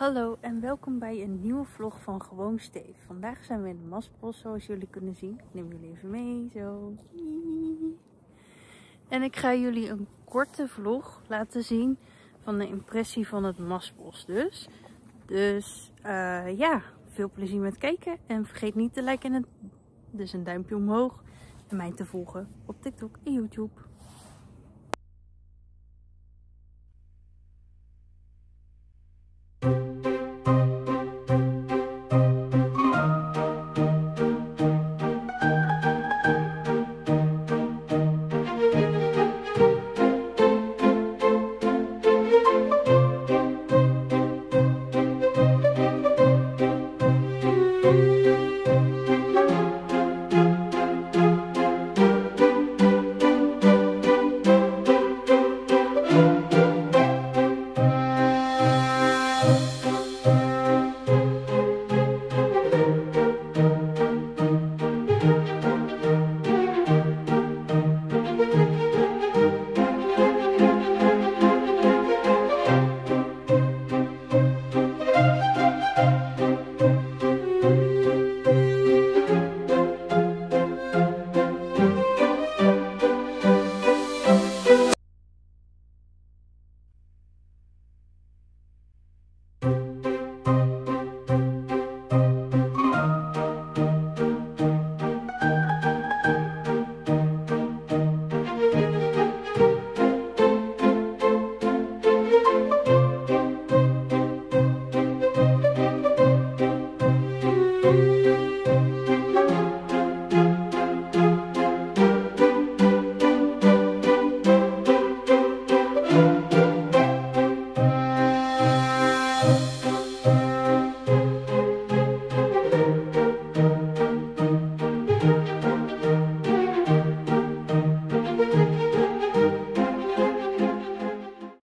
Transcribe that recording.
Hallo en welkom bij een nieuwe vlog van Gewoon Steef. Vandaag zijn we in de Maspros, zoals jullie kunnen zien. Ik neem jullie even mee, zo. En ik ga jullie een korte vlog laten zien van de impressie van het Maspros Dus ja, veel plezier met kijken. En vergeet niet te liken en dus een duimpje omhoog. En mij te volgen op TikTok en YouTube.